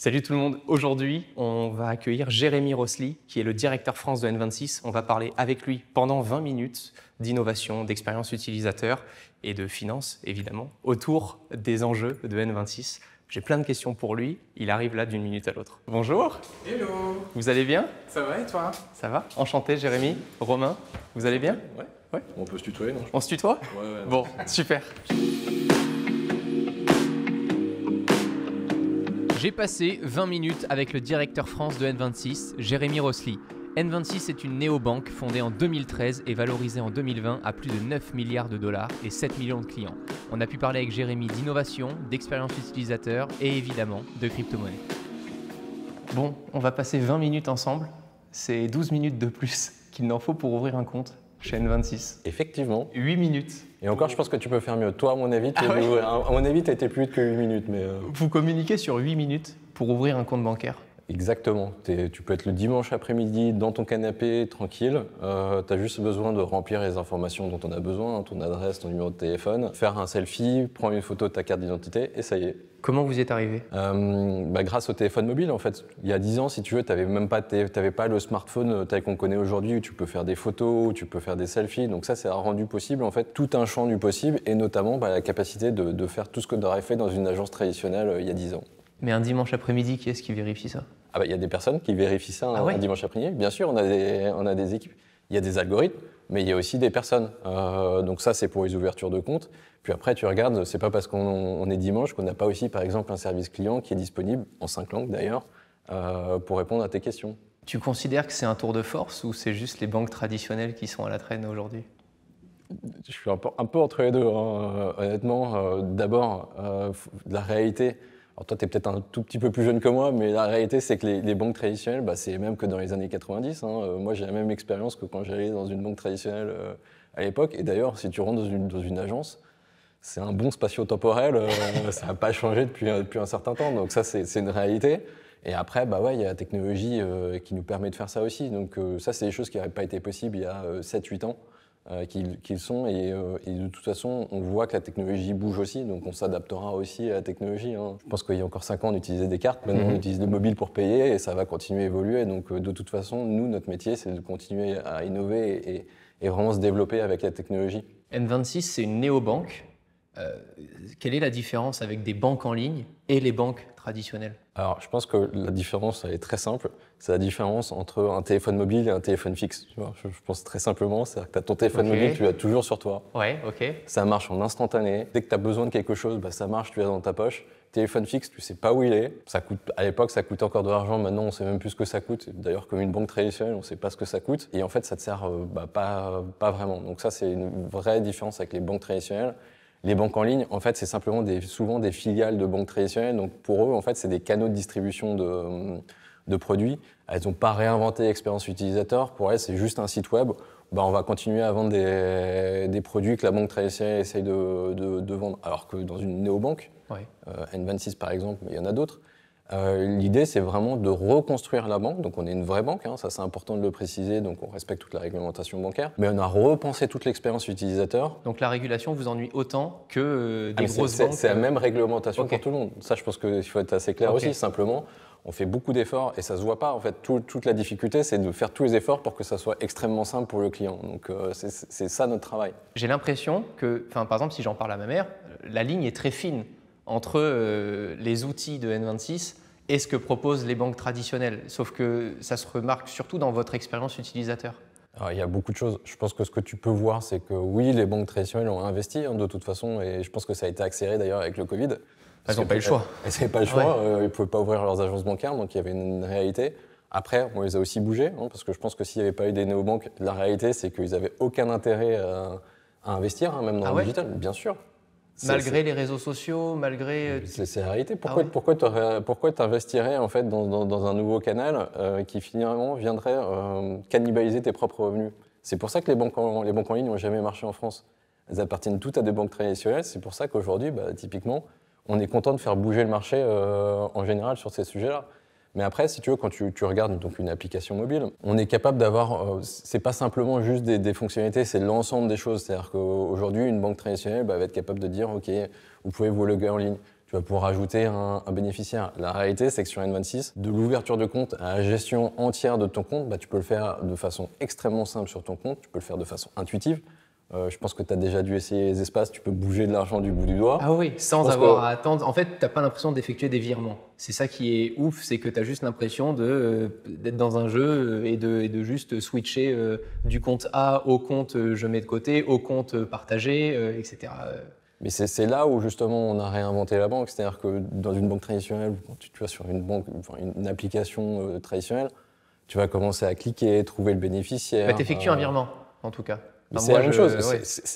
Salut tout le monde, aujourd'hui on va accueillir Jérémy Rosely qui est le directeur France de N26. On va parler avec lui pendant 20 minutes d'innovation, d'expérience utilisateur et de finance évidemment autour des enjeux de N26. J'ai plein de questions pour lui, il arrive là d'une minute à l'autre. Bonjour. Hello. Vous allez bien? Ça va et toi? Ça va? Enchanté Jérémy, Romain, vous allez bien? Ouais. On peut se tutoyer, non? On se tutoie? Ouais. Bon, super. J'ai passé 20 minutes avec le directeur France de N26, Jérémy Rosely. N26 est une néobanque fondée en 2013 et valorisée en 2020 à plus de 9 milliards de dollars et 7 millions de clients. On a pu parler avec Jérémy d'innovation, d'expérience utilisateur et évidemment de crypto-monnaie. Bon, on va passer 20 minutes ensemble. C'est 12 minutes de plus qu'il n'en faut pour ouvrir un compte chez N26. Effectivement. 8 minutes. Et encore, je pense que tu peux faire mieux. Toi, à mon avis, tu as été plus vite que 8 minutes. Mais Vous communiquez sur 8 minutes pour ouvrir un compte bancaire. Exactement. Tu peux être le dimanche après-midi dans ton canapé, tranquille. Tu as juste besoin de remplir les informations dont on a besoin, ton adresse, ton numéro de téléphone, faire un selfie, prendre une photo de ta carte d'identité et ça y est. Comment vous y êtes arrivé? Grâce au téléphone mobile, en fait. Il y a 10 ans, si tu veux, tu n'avais pas le smartphone tel qu'on connaît aujourd'hui où tu peux faire des photos, où tu peux faire des selfies. Donc ça a rendu possible en fait tout un champ du possible et notamment la capacité de faire tout ce que tu aurais fait dans une agence traditionnelle il y a 10 ans. Mais un dimanche après-midi, qui est-ce qui vérifie ça? Il y a des personnes qui vérifient ça un dimanche après-midi. Bien sûr, on a des équipes. Il y a des algorithmes, mais il y a aussi des personnes. Donc ça, c'est pour les ouvertures de compte. Puis après, tu regardes, c'est pas parce qu'on est dimanche qu'on n'a pas aussi, par exemple, un service client qui est disponible, en 5 langues d'ailleurs, pour répondre à tes questions. Tu considères que c'est un tour de force ou c'est juste les banques traditionnelles qui sont à la traîne aujourd'hui? Je suis un peu entre les deux, hein. Honnêtement. D'abord, la réalité. Alors toi, tu es peut-être un tout petit peu plus jeune que moi, mais la réalité, c'est que les banques traditionnelles, c'est les mêmes que dans les années 90. Moi, j'ai la même expérience que quand j'allais dans une banque traditionnelle à l'époque. Et d'ailleurs, si tu rentres dans une agence, c'est un bon spatio-temporel. Ça n'a pas changé depuis un certain temps. Donc ça, c'est une réalité. Et après, il y a la technologie qui nous permet de faire ça aussi. Donc ça, c'est des choses qui n'auraient pas été possibles il y a 7-8 ans. Qu'ils sont et de toute façon on voit que la technologie bouge aussi, donc on s'adaptera aussi à la technologie. Je pense qu'il y a encore 5 ans on utilisait des cartes, maintenant on utilise le mobile pour payer et ça va continuer à évoluer, donc de toute façon nous notre métier c'est de continuer à innover et vraiment se développer avec la technologie. N26 c'est une néobanque. Quelle est la différence avec des banques en ligne et les banques traditionnelles? Alors, je pense que la différence, elle est très simple. C'est la différence entre un téléphone mobile et un téléphone fixe. Tu vois, je pense très simplement, c'est-à-dire que tu as ton téléphone mobile, tu l'as toujours sur toi. Ouais, ok. Ça marche en instantané. Dès que tu as besoin de quelque chose, ça marche, tu l'as dans ta poche. Téléphone fixe, tu sais pas où il est. À l'époque, ça coûtait encore de l'argent. Maintenant, on sait même plus ce que ça coûte. D'ailleurs, comme une banque traditionnelle, on sait pas ce que ça coûte. Et en fait, ça te sert pas vraiment. Donc ça, c'est une vraie différence avec les banques traditionnelles. Les banques en ligne, en fait, c'est simplement souvent des filiales de banques traditionnelles. Donc pour eux, en fait, c'est des canaux de distribution de produits. Elles n'ont pas réinventé l'expérience utilisateur. Pour elles, c'est juste un site web. On va continuer à vendre des produits que la banque traditionnelle essaye de vendre. Alors que dans une néobanque, N26 par exemple, mais il y en a d'autres, l'idée, c'est vraiment de reconstruire la banque. Donc on est une vraie banque, ça c'est important de le préciser, donc on respecte toute la réglementation bancaire. Mais on a repensé toute l'expérience utilisateur. Donc la régulation vous ennuie autant que des grosses banques? C'est la même réglementation pour tout le monde. Ça, je pense qu'il faut être assez clair aussi. Simplement, on fait beaucoup d'efforts et ça se voit pas. En fait, toute la difficulté, c'est de faire tous les efforts pour que ça soit extrêmement simple pour le client. Donc c'est ça notre travail. J'ai l'impression que, par exemple, si j'en parle à ma mère, la ligne est très fine entre les outils de N26 et ce que proposent les banques traditionnelles. Sauf que ça se remarque surtout dans votre expérience utilisateur. Alors, il y a beaucoup de choses. Je pense que ce que tu peux voir, c'est que oui, les banques traditionnelles ont investi de toute façon, et je pense que ça a été accéléré d'ailleurs avec le Covid. Elles n'ont pas eu le choix. Elles n'avaient pas le choix, ils ne pouvaient pas ouvrir leurs agences bancaires, donc il y avait une réalité. Après, on les a aussi bougés, parce que je pense que s'il n'y avait pas eu des néobanques, la réalité, c'est qu'ils n'avaient aucun intérêt à investir, même dans le digital, bien sûr. Malgré les réseaux sociaux, malgré... C'est la réalité. Pourquoi tu investirais en fait, dans un nouveau canal qui finalement viendrait cannibaliser tes propres revenus? C'est pour ça que les banques en ligne n'ont jamais marché en France. Elles appartiennent toutes à des banques traditionnelles. C'est pour ça qu'aujourd'hui, typiquement, on est content de faire bouger le marché en général sur ces sujets-là. Mais après, si tu veux, quand tu regardes donc, une application mobile, on est capable d'avoir, c'est pas simplement juste des fonctionnalités, c'est l'ensemble des choses. C'est-à-dire qu'aujourd'hui, une banque traditionnelle va être capable de dire, OK, vous pouvez vous loguer en ligne, tu vas pouvoir ajouter un bénéficiaire. La réalité, c'est que sur N26, de l'ouverture de compte à la gestion entière de ton compte, tu peux le faire de façon extrêmement simple sur ton compte, tu peux le faire de façon intuitive. Je pense que tu as déjà dû essayer les espaces, tu peux bouger de l'argent du bout du doigt. Ah oui, sans avoir à attendre. En fait, tu n'as pas l'impression d'effectuer des virements. C'est ça qui est ouf, c'est que tu as juste l'impression d'être dans un jeu et de juste switcher du compte A au compte je mets de côté, au compte partagé, etc. Mais c'est là où justement on a réinventé la banque, c'est-à-dire que dans une banque traditionnelle, tu vas sur une banque, une application traditionnelle, tu vas commencer à cliquer, trouver le bénéficiaire. Tu effectues un virement, en tout cas. Enfin, c'est la même chose.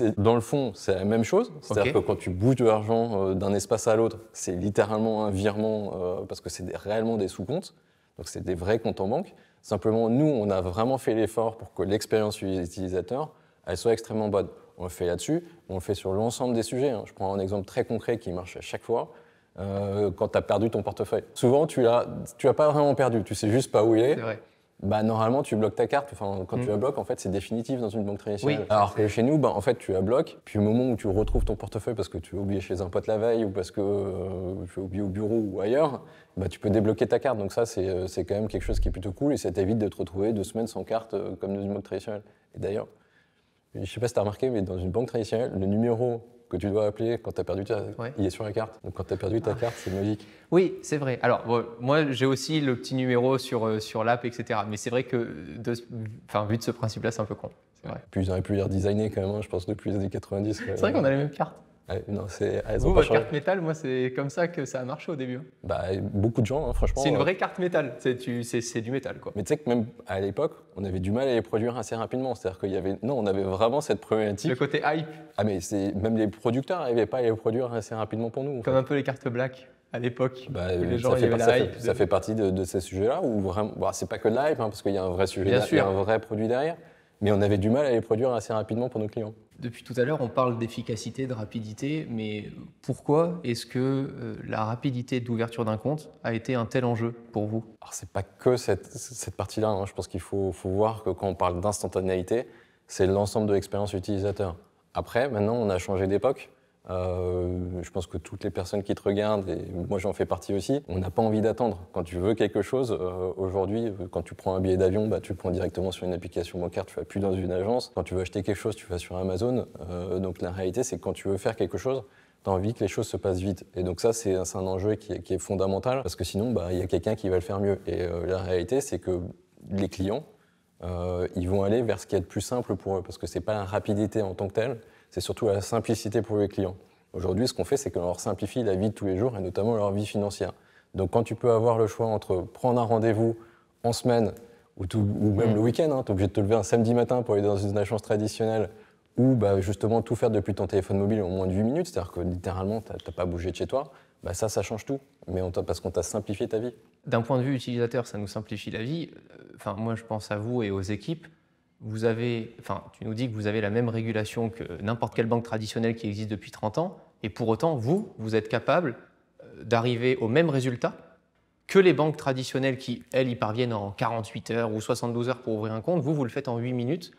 Ouais. Dans le fond, c'est la même chose. C'est-à-dire que quand tu bouges de l'argent d'un espace à l'autre, c'est littéralement un virement parce que c'est réellement des sous-comptes. Donc c'est des vrais comptes en banque. Simplement, nous, on a vraiment fait l'effort pour que l'expérience utilisateur, elle soit extrêmement bonne. On le fait là-dessus, on le fait sur l'ensemble des sujets. Je prends un exemple très concret qui marche à chaque fois. Quand tu as perdu ton portefeuille. Souvent, tu l'as pas vraiment perdu, tu sais juste pas où il est. C'est vrai. Normalement, tu bloques ta carte. Enfin, quand tu la bloques, en fait, c'est définitif dans une banque traditionnelle. Oui. Alors que chez nous, en fait, tu la bloques. Puis au moment où tu retrouves ton portefeuille parce que tu as oublié chez un pote la veille ou parce que tu as oublié au bureau ou ailleurs, tu peux débloquer ta carte. Donc ça, c'est quand même quelque chose qui est plutôt cool et ça t'évite de te retrouver 2 semaines sans carte comme dans une banque traditionnelle. Et d'ailleurs, je ne sais pas si tu as remarqué, mais dans une banque traditionnelle, le numéro que tu dois appeler quand tu as perdu il est sur la carte. Donc quand tu as perdu ta carte, c'est magique. Oui, c'est vrai. Alors, moi, j'ai aussi le petit numéro sur l'app, etc. Mais c'est vrai que, vu de ce principe-là, c'est un peu con. C'est vrai. Puis ils auraient pu les redesigner quand même, je pense, depuis les années 90. C'est vrai qu'on a les mêmes cartes. Non, votre carte métal, moi, c'est comme ça que ça a marché au début. Beaucoup de gens, franchement. C'est une vraie carte métal, c'est du métal, quoi. Mais tu sais que même à l'époque, on avait du mal à les produire assez rapidement. C'est-à-dire on avait vraiment cette problématique. Le côté hype. Ah mais même les producteurs n'arrivaient pas à les produire assez rapidement pour nous. Comme un peu les cartes black à l'époque. Les gens, ça fait partie de ces sujets-là où vraiment, c'est pas que de l'hype, parce qu'il y a un vrai sujet, il y a un vrai produit derrière. Mais on avait du mal à les produire assez rapidement pour nos clients. Depuis tout à l'heure, on parle d'efficacité, de rapidité, mais pourquoi est-ce que la rapidité d'ouverture d'un compte a été un tel enjeu pour vous? Alors, c'est pas que cette partie-là. Je pense qu'il faut voir que quand on parle d'instantanéité, c'est l'ensemble de l'expérience utilisateur. Après, maintenant, on a changé d'époque. Je pense que toutes les personnes qui te regardent, et moi j'en fais partie aussi, on n'a pas envie d'attendre. Quand tu veux quelque chose, aujourd'hui, quand tu prends un billet d'avion, tu le prends directement sur une application bancaire, tu ne vas plus dans une agence. Quand tu veux acheter quelque chose, tu vas sur Amazon. Donc la réalité, c'est que quand tu veux faire quelque chose, tu as envie que les choses se passent vite. Et donc ça, c'est un enjeu qui est fondamental, parce que sinon, il y a quelqu'un qui va le faire mieux. Et la réalité, c'est que les clients, ils vont aller vers ce qui est le plus simple pour eux, parce que ce n'est pas la rapidité en tant que telle, c'est surtout la simplicité pour les clients. Aujourd'hui, ce qu'on fait, c'est qu'on leur simplifie la vie de tous les jours et notamment leur vie financière. Donc, quand tu peux avoir le choix entre prendre un rendez-vous en semaine ou même le week-end, tu es obligé de te lever un samedi matin pour aller dans une agence traditionnelle ou justement tout faire depuis ton téléphone mobile en moins de 8 minutes, c'est-à-dire que littéralement, tu n'as pas bougé de chez toi, ça change tout, mais parce qu'on t'a simplifié ta vie. D'un point de vue utilisateur, ça nous simplifie la vie. Moi, je pense à vous et aux équipes. Tu nous dis que vous avez la même régulation que n'importe quelle banque traditionnelle qui existe depuis 30 ans, et pour autant, vous êtes capable d'arriver au même résultat que les banques traditionnelles qui, elles, y parviennent en 48 heures ou 72 heures pour ouvrir un compte. Vous le faites en 8 minutes.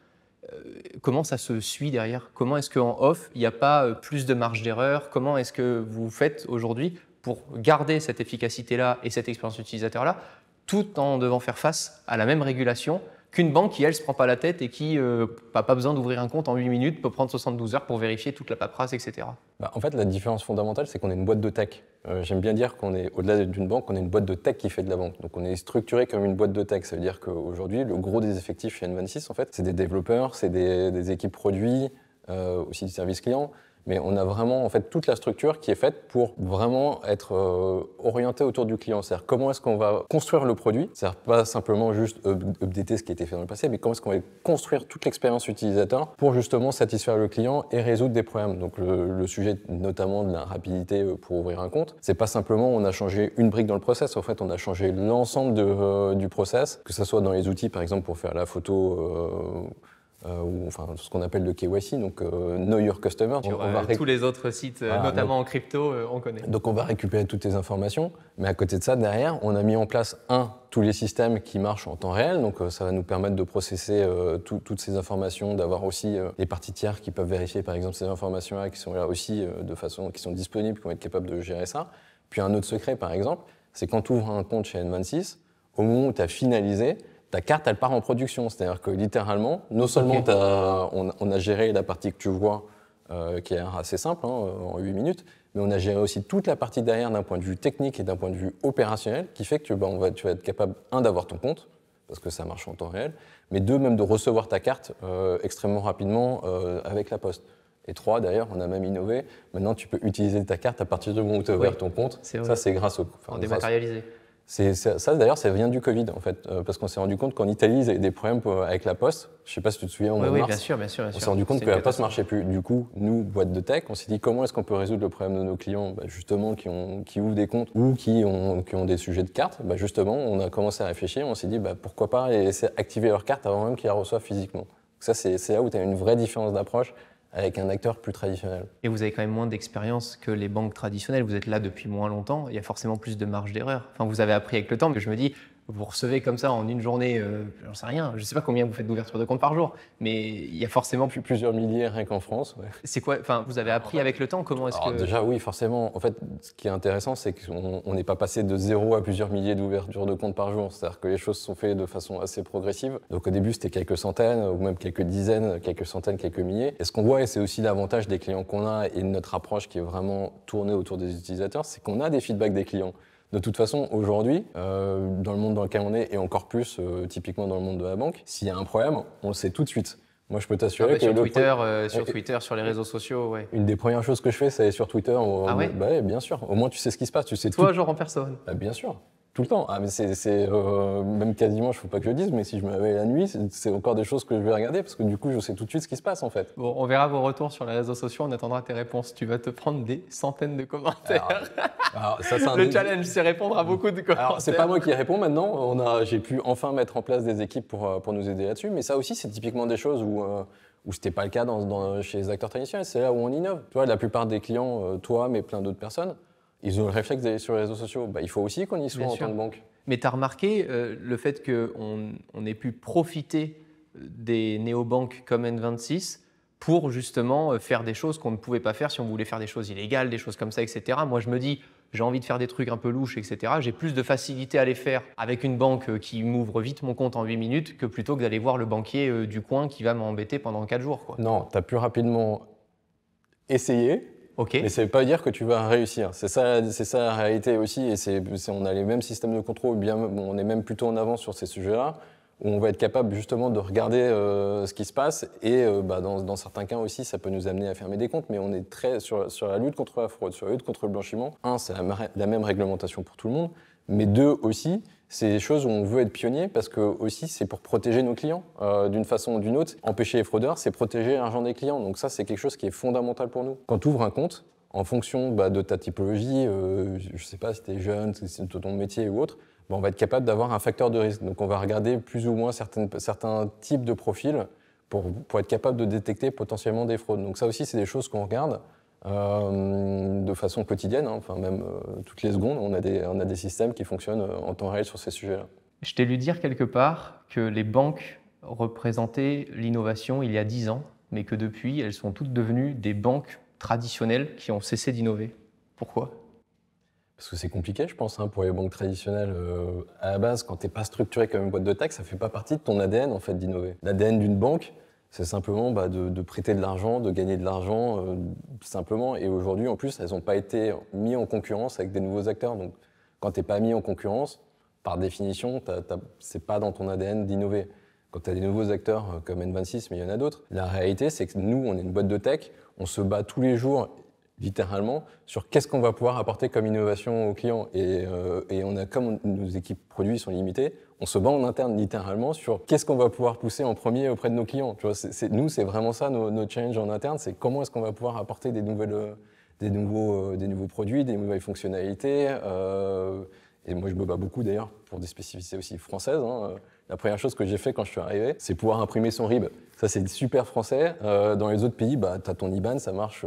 Comment ça se suit derrière? Comment est-ce qu'en off, il n'y a pas plus de marge d'erreur? Comment est-ce que vous faites aujourd'hui pour garder cette efficacité-là et cette expérience utilisateur-là, tout en devant faire face à la même régulation qu'une banque qui, elle, ne se prend pas la tête et qui n'a pas besoin d'ouvrir un compte en 8 minutes, peut prendre 72 heures pour vérifier toute la paperasse, etc. En fait, la différence fondamentale, c'est qu'on est une boîte de tech. J'aime bien dire qu'on est, au-delà d'une banque, on est une boîte de tech qui fait de la banque. Donc on est structuré comme une boîte de tech. Ça veut dire qu'aujourd'hui, le gros des effectifs chez N26, en fait, c'est des développeurs, c'est des équipes produits, aussi du service client. Mais on a vraiment en fait toute la structure qui est faite pour vraiment être orientée autour du client. C'est-à-dire comment est-ce qu'on va construire le produit, c'est-à-dire pas simplement juste updater ce qui a été fait dans le passé, mais comment est-ce qu'on va construire toute l'expérience utilisateur pour justement satisfaire le client et résoudre des problèmes. Donc le sujet notamment de la rapidité pour ouvrir un compte, c'est pas simplement on a changé une brique dans le process, en fait on a changé l'ensemble du process, que ce soit dans les outils par exemple pour faire la photo ou enfin ce qu'on appelle le KYC, donc Know Your Customer. Sur tous les autres sites, notamment en crypto, on connaît. Donc on va récupérer toutes tes informations, mais à côté de ça, derrière, on a mis en place tous les systèmes qui marchent en temps réel, donc ça va nous permettre de processer toutes ces informations, d'avoir aussi les parties tiers qui peuvent vérifier par exemple ces informations-là, qui sont là aussi de façon, qui sont disponibles, qui vont être capables de gérer ça. Puis un autre secret par exemple, c'est quand tu ouvres un compte chez N26, au moment où tu as finalisé, ta carte, elle part en production. C'est-à-dire que littéralement, non seulement on a géré la partie que tu vois, qui est assez simple, en 8 minutes, mais on a géré aussi toute la partie derrière d'un point de vue technique et d'un point de vue opérationnel, qui fait que tu vas être capable, d'avoir ton compte, parce que ça marche en temps réel, mais deux, même de recevoir ta carte extrêmement rapidement avec la poste. Et 3, d'ailleurs, on a même innové. Maintenant, tu peux utiliser ta carte à partir du moment où tu as ouvert ton compte. Ça, c'est grâce au... En dématérialisé. Ça, d'ailleurs, ça vient du Covid, en fait, parce qu'on s'est rendu compte qu'en Italie, ils avaient des problèmes avec la Poste. Je ne sais pas si tu te souviens, en mars. Oui, bien sûr. On s'est rendu compte que la Poste ne marchait plus. Du coup, nous, boîte de tech, on s'est dit comment est-ce qu'on peut résoudre le problème de nos clients, justement, qui ouvrent des comptes ou qui ont des sujets de cartes. Justement, on a commencé à réfléchir, on s'est dit pourquoi pas laisser activer leur carte avant même qu'ils la reçoivent physiquement. Ça, c'est là où tu as une vraie différence d'approche avec un acteur plus traditionnel. Et vous avez quand même moins d'expérience que les banques traditionnelles, vous êtes là depuis moins longtemps, il y a forcément plus de marge d'erreur. Enfin, vous avez appris avec le temps, mais je me dis, vous recevez comme ça en une journée, j'en sais rien, je ne sais pas combien vous faites d'ouverture de compte par jour, mais il y a forcément plusieurs milliers rien qu'en France. Ouais. C'est quoi, enfin, vous avez appris avec le temps, comment est-ce que... Déjà oui, forcément. En fait, ce qui est intéressant, c'est qu'on n'est pas passé de 0 à plusieurs milliers d'ouvertures de compte par jour. C'est-à-dire que les choses sont faites de façon assez progressive. Donc au début, c'était quelques centaines, ou même quelques dizaines, quelques centaines, quelques milliers. Et ce qu'on voit, et c'est aussi l'avantage des clients qu'on a et de notre approche qui est vraiment tournée autour des utilisateurs, c'est qu'on a des feedbacks des clients. De toute façon, aujourd'hui, dans le monde dans lequel on est, et encore plus typiquement dans le monde de la banque, s'il y a un problème, on le sait tout de suite. Moi, je peux t'assurer que sur Twitter, sur les réseaux sociaux, ouais. Une des premières choses que je fais, c'est aller sur Twitter. Ah ouais ? Ouais, bien sûr. Au moins, tu sais ce qui se passe. Tu sais toi, tout. genre en personne ? Bien sûr. Tout le temps. Mais c'est même quasiment, je ne faut pas que je le dise, mais si je me réveille la nuit, c'est encore des choses que je vais regarder parce que du coup, je sais tout de suite ce qui se passe en fait. Bon, on verra vos retours sur les réseaux sociaux, on attendra tes réponses. Tu vas te prendre des centaines de commentaires. Alors, ça, le challenge, c'est répondre à beaucoup de commentaires. Alors, c'est pas moi qui réponds maintenant. J'ai pu enfin mettre en place des équipes pour nous aider là-dessus, mais ça aussi, c'est typiquement des choses où c'était pas le cas chez les acteurs traditionnels. C'est là où on innove. Tu vois, la plupart des clients, toi, mais plein d'autres personnes, ils ont le réflexe d'aller sur les réseaux sociaux. Il faut aussi qu'on y soit en tant que banque. Mais tu as remarqué le fait qu'on ait pu profiter des néobanques comme N26 pour justement faire des choses qu'on ne pouvait pas faire si on voulait faire des choses illégales, des choses comme ça, etc. Moi, je me dis, j'ai envie de faire des trucs un peu louches, etc. J'ai plus de facilité à les faire avec une banque qui m'ouvre vite mon compte en 8 minutes que plutôt que d'aller voir le banquier du coin qui va m'embêter pendant 4 jours. Quoi. Non, tu as plus rapidement essayé. Okay. Mais ça ne veut pas dire que tu vas réussir. C'est ça la réalité aussi. Et on a les mêmes systèmes de contrôle. On est même plutôt en avance sur ces sujets-là, où on va être capable justement de regarder ce qui se passe. Et dans certains cas aussi, ça peut nous amener à fermer des comptes. Mais on est très sur la lutte contre la fraude, sur la lutte contre le blanchiment. C'est la même réglementation pour tout le monde. Mais 2 aussi, c'est des choses où on veut être pionnier parce que aussi c'est pour protéger nos clients d'une façon ou d'une autre. Empêcher les fraudeurs, c'est protéger l'argent des clients. Donc ça, c'est quelque chose qui est fondamental pour nous. Quand tu ouvres un compte, en fonction de ta typologie, je ne sais pas si tu es jeune, si c'est ton métier ou autre, on va être capable d'avoir un facteur de risque. Donc on va regarder plus ou moins certains types de profils pour être capable de détecter potentiellement des fraudes. Donc ça aussi, c'est des choses qu'on regarde. De façon quotidienne, même toutes les secondes, on a des systèmes qui fonctionnent en temps réel sur ces sujets-là. Je t'ai lu dire quelque part que les banques représentaient l'innovation il y a 10 ans, mais que depuis, elles sont toutes devenues des banques traditionnelles qui ont cessé d'innover. Pourquoi ? Parce que c'est compliqué, je pense, pour les banques traditionnelles. À la base, quand tu n'es pas structuré comme une boîte de tech, ça ne fait pas partie de ton ADN en fait, d'innover. L'ADN d'une banque, c'est simplement de prêter de l'argent, de gagner de l'argent, simplement. Et aujourd'hui, en plus, elles n'ont pas été mises en concurrence avec des nouveaux acteurs. Donc, quand tu n'es pas mis en concurrence, par définition, ce n'est pas dans ton ADN d'innover. Quand tu as des nouveaux acteurs comme N26, mais il y en a d'autres, la réalité, c'est que nous, on est une boîte de tech, on se bat tous les jours, littéralement, sur qu'est-ce qu'on va pouvoir apporter comme innovation aux clients. Et comme nos équipes produits sont limitées, on se bat en interne littéralement sur qu'est-ce qu'on va pouvoir pousser en premier auprès de nos clients. Tu vois, nous, c'est vraiment ça nos challenges en interne, c'est comment est-ce qu'on va pouvoir apporter des nouveaux produits, des nouvelles fonctionnalités, Et moi, je me bats beaucoup d'ailleurs pour des spécificités aussi françaises. La première chose que j'ai fait quand je suis arrivé, c'est pouvoir imprimer son RIB. Ça, c'est super français. Dans les autres pays, tu as ton IBAN, ça marche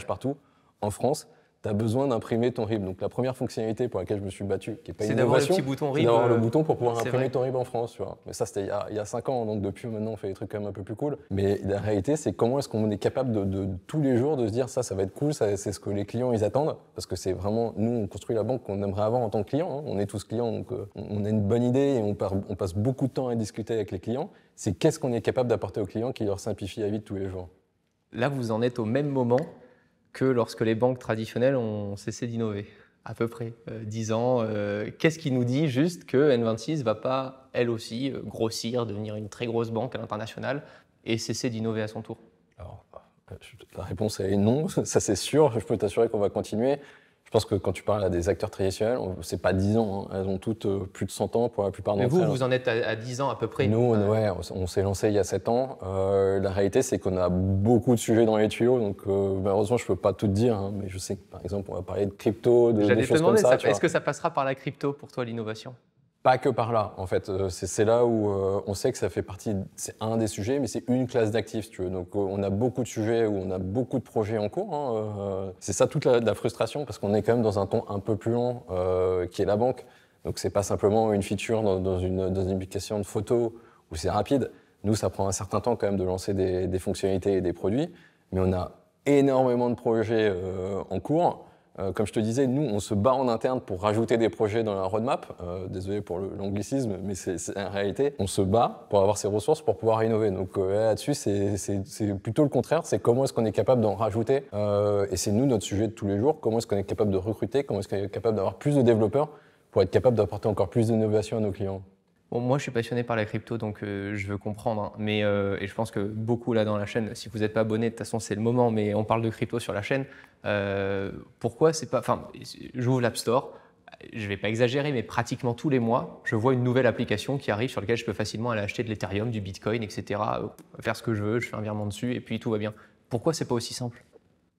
partout. En France, tu as besoin d'imprimer ton RIB. Donc la première fonctionnalité pour laquelle je me suis battu, qui n'est pas une innovation, c'est d'avoir le petit bouton RIB. C'est d'avoir le bouton pour pouvoir imprimer vrai. ton RIB en France. Tu vois. Mais ça, c'était il y a 5 ans, donc depuis maintenant, on fait des trucs quand même un peu plus cool. Mais la réalité, c'est comment est-ce qu'on est capable de tous les jours de se dire ça va être cool, c'est ce que les clients ils attendent. Parce que c'est vraiment, nous, on construit la banque qu'on aimerait avoir en tant que client. On est tous clients, donc on a une bonne idée et on passe beaucoup de temps à discuter avec les clients. C'est qu'est-ce qu'on est capable d'apporter aux clients qui leur simplifie la vie de tous les jours. Là, vous en êtes au même moment que lorsque les banques traditionnelles ont cessé d'innover, à peu près 10 ans. Qu'est-ce qui nous dit juste que N26 ne va pas, elle aussi, grossir, devenir une très grosse banque à l'international et cesser d'innover à son tour? Alors, la réponse est non, ça c'est sûr, je peux t'assurer qu'on va continuer. Je pense que quand tu parles à des acteurs traditionnels, c'est pas 10 ans, elles ont toutes plus de 100 ans pour la plupart d'entre elles. Mais vous en êtes à 10 ans à peu près. Nous, on s'est lancé il y a 7 ans. La réalité, c'est qu'on a beaucoup de sujets dans les tuyaux, donc malheureusement, je peux pas tout te dire, mais je sais que par exemple, on va parler de crypto, de choses comme ça. Est-ce que ça passera par la crypto pour toi, l'innovation? Pas que par là, en fait. C'est là où on sait que ça fait partie, c'est un des sujets, mais c'est une classe d'actifs, si tu veux. Donc on a beaucoup de sujets où on a beaucoup de projets en cours. C'est ça toute la frustration, parce qu'on est quand même dans un temps un peu plus lent, qui est la banque. Donc c'est pas simplement une feature dans une application de photo où c'est rapide. Nous, ça prend un certain temps quand même de lancer des fonctionnalités et des produits, mais on a énormément de projets en cours. Comme je te disais, nous, on se bat en interne pour rajouter des projets dans la roadmap. Désolé pour l'anglicisme, mais c'est en réalité, on se bat pour avoir ces ressources pour pouvoir innover. Donc là-dessus, c'est plutôt le contraire. C'est comment est-ce qu'on est capable d'en rajouter. Et c'est nous, notre sujet de tous les jours. Comment est-ce qu'on est capable de recruter. Comment est-ce qu'on est capable d'avoir plus de développeurs pour être capable d'apporter encore plus d'innovation à nos clients. Bon, moi, je suis passionné par la crypto, donc je veux comprendre. Mais et je pense que beaucoup là dans la chaîne, si vous n'êtes pas abonné, de toute façon, c'est le moment, mais on parle de crypto sur la chaîne. Pourquoi c'est pas... Enfin, j'ouvre l'App Store, je ne vais pas exagérer, mais pratiquement tous les mois, je vois une nouvelle application qui arrive sur laquelle je peux facilement aller acheter de l'Ethereum, du Bitcoin, etc. Faire ce que je veux, je fais un virement dessus et puis tout va bien. Pourquoi c'est pas aussi simple?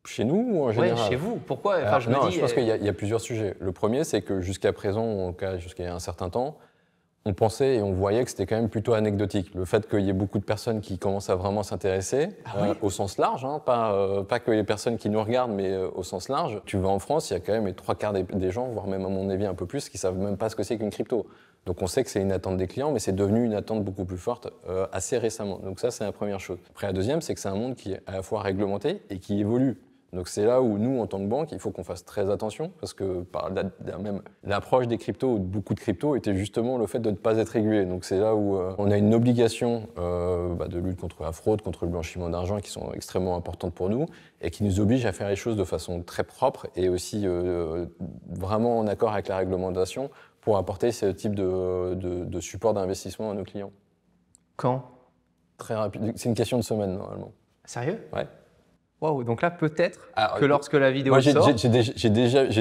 Chez nous ou en général? Chez vous. Pourquoi? Alors, je pense qu'il y a plusieurs sujets. Le premier, c'est que jusqu'à présent, en tout cas jusqu'à il y a un certain temps, on pensait et on voyait que c'était quand même plutôt anecdotique. Le fait qu'il y ait beaucoup de personnes qui commencent à vraiment s'intéresser, au sens large, pas que les personnes qui nous regardent, mais au sens large. Tu vas en France, il y a quand même les 3/4 des gens, voire même à mon avis un peu plus, qui ne savent même pas ce que c'est qu'une crypto. Donc on sait que c'est une attente des clients, mais c'est devenu une attente beaucoup plus forte assez récemment. Donc ça, c'est la première chose. Après, la deuxième, c'est que c'est un monde qui est à la fois réglementé et qui évolue. Donc c'est là où nous, en tant que banque, il faut qu'on fasse très attention, parce que même l'approche des cryptos, ou de beaucoup de cryptos, était justement le fait de ne pas être régulé. Donc c'est là où on a une obligation de lutte contre la fraude, contre le blanchiment d'argent, qui sont extrêmement importantes pour nous, et qui nous obligent à faire les choses de façon très propre, et aussi vraiment en accord avec la réglementation, pour apporter ce type de support d'investissement à nos clients. Quand? Très rapide. C'est une question de semaine, normalement. Sérieux? Ouais. Waouh, donc là, peut-être que lorsque la vidéo moi, sort... j'ai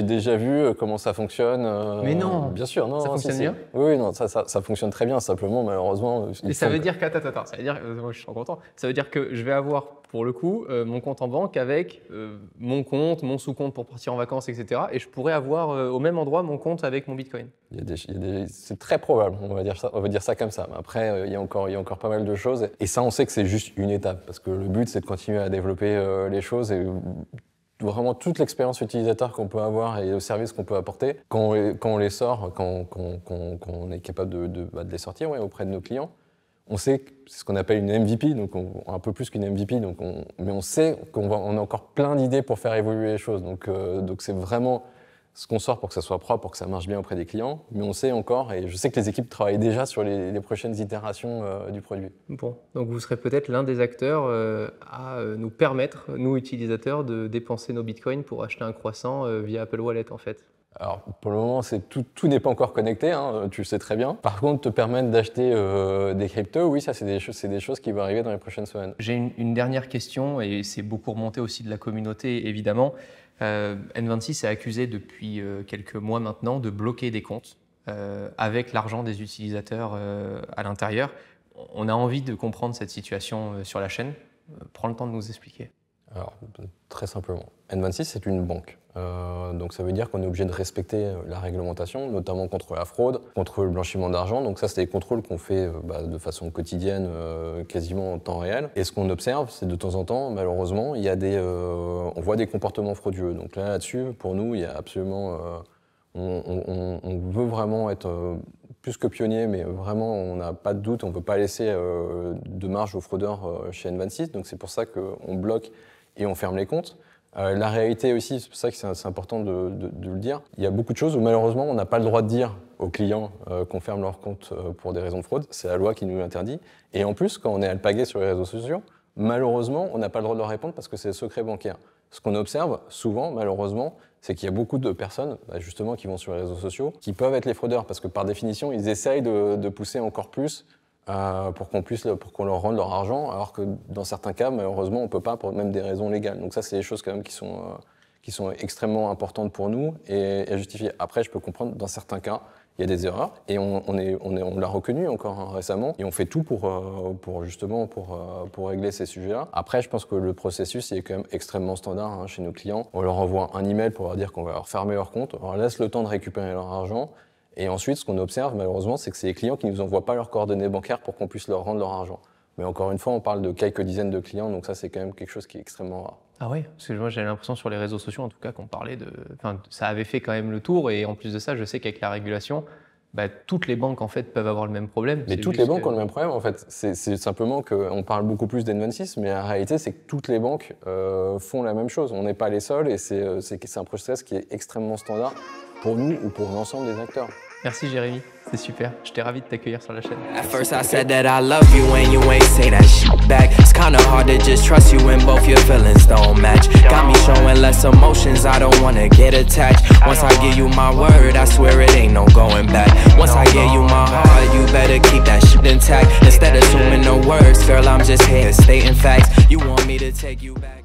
déjà vu comment ça fonctionne. Mais non. Bien sûr, non. Ça fonctionne bien? Oui, non, ça fonctionne très bien. Simplement, malheureusement... Et ça veut dire attends, ça veut dire, moi, je suis trop content. Ça veut dire que je vais avoir, pour le coup, mon compte en banque avec mon compte, mon sous-compte pour partir en vacances, etc. Et je pourrais avoir au même endroit mon compte avec mon Bitcoin. C'est très probable, on va dire ça comme ça. Mais après, il y a encore pas mal de choses. Et ça, on sait que c'est juste une étape. Parce que le but, c'est de continuer à développer les choses et vraiment toute l'expérience utilisateur qu'on peut avoir et le service qu'on peut apporter. Quand on les sort, quand on est capable de les sortir auprès de nos clients, on sait que c'est ce qu'on appelle une MVP, donc un peu plus qu'une MVP, mais on sait qu'on a encore plein d'idées pour faire évoluer les choses. Donc c'est vraiment ce qu'on sort pour que ça soit propre, pour que ça marche bien auprès des clients, mais on sait encore, et je sais que les équipes travaillent déjà sur les prochaines itérations du produit. Bon, donc vous serez peut-être l'un des acteurs à nous permettre, nous utilisateurs, de dépenser nos bitcoins pour acheter un croissant via Apple Wallet en fait. Alors pour le moment, tout n'est pas encore connecté, tu le sais très bien. Par contre, te permettre d'acheter des cryptos, oui, ça c'est des choses qui vont arriver dans les prochaines semaines. J'ai une dernière question, et c'est beaucoup remonté aussi de la communauté évidemment. N26 est accusé depuis quelques mois maintenant de bloquer des comptes avec l'argent des utilisateurs à l'intérieur. On a envie de comprendre cette situation sur la chaîne. Prends le temps de nous expliquer. Alors, très simplement, N26 c'est une banque. Donc ça veut dire qu'on est obligé de respecter la réglementation, notamment contre la fraude, contre le blanchiment d'argent. Donc ça, c'est des contrôles qu'on fait de façon quotidienne, quasiment en temps réel. Et ce qu'on observe, c'est de temps en temps, malheureusement, il y a on voit des comportements frauduleux. Donc là-dessus, pour nous, il y a absolument... on veut vraiment être plus que pionnier, mais vraiment, on n'a pas de doute, on ne veut pas laisser de marge aux fraudeurs chez N26. Donc c'est pour ça qu'on bloque et on ferme les comptes. La réalité aussi, c'est pour ça que c'est important de le dire, il y a beaucoup de choses où malheureusement on n'a pas le droit de dire aux clients qu'on ferme leur compte pour des raisons de fraude, c'est la loi qui nous l'interdit. Et en plus, quand on est alpagué sur les réseaux sociaux, malheureusement on n'a pas le droit de leur répondre parce que c'est le secret bancaire. Ce qu'on observe souvent, malheureusement, c'est qu'il y a beaucoup de personnes, justement, qui vont sur les réseaux sociaux, qui peuvent être les fraudeurs parce que par définition, ils essayent de pousser encore plus pour qu'on leur rende leur argent, alors que dans certains cas, malheureusement, on ne peut pas pour même des raisons légales. Donc ça, c'est des choses quand même qui sont extrêmement importantes pour nous et à justifier. Après, je peux comprendre, dans certains cas, il y a des erreurs et on l'a reconnu encore récemment et on fait tout pour régler ces sujets-là. Après, je pense que le processus il est quand même extrêmement standard chez nos clients. On leur envoie un email pour leur dire qu'on va leur fermer leur compte, on leur laisse le temps de récupérer leur argent. Et ensuite, ce qu'on observe, malheureusement, c'est que c'est les clients qui ne nous envoient pas leurs coordonnées bancaires pour qu'on puisse leur rendre leur argent. Mais encore une fois, on parle de quelques dizaines de clients, donc ça, c'est quand même quelque chose qui est extrêmement rare. Ah ouais, parce que moi, j'avais l'impression sur les réseaux sociaux, en tout cas, qu'on parlait ça avait fait quand même le tour, et en plus de ça, je sais qu'avec la régulation, toutes les banques, en fait, peuvent avoir le même problème. Mais toutes les banques ont le même problème, en fait. C'est simplement qu'on parle beaucoup plus d'N26, mais la réalité, c'est que toutes les banques font la même chose. On n'est pas les seuls, et c'est un process qui est extrêmement standard pour nous ou pour l'ensemble des acteurs. Merci Jérémy, c'est super. J'étais ravi de t'accueillir sur la chaîne. At first I said that I love you and you ain't say that shit back. It's kinda hard to just trust you when both your feelings don't match. Got me showing less emotions, I don't wanna get attached. Once I give you my word, I swear it ain't no going back. Once I give you my heart, you better keep that shit intact. Instead of assuming no words, girl, I'm just here stating facts. You want me to take you back.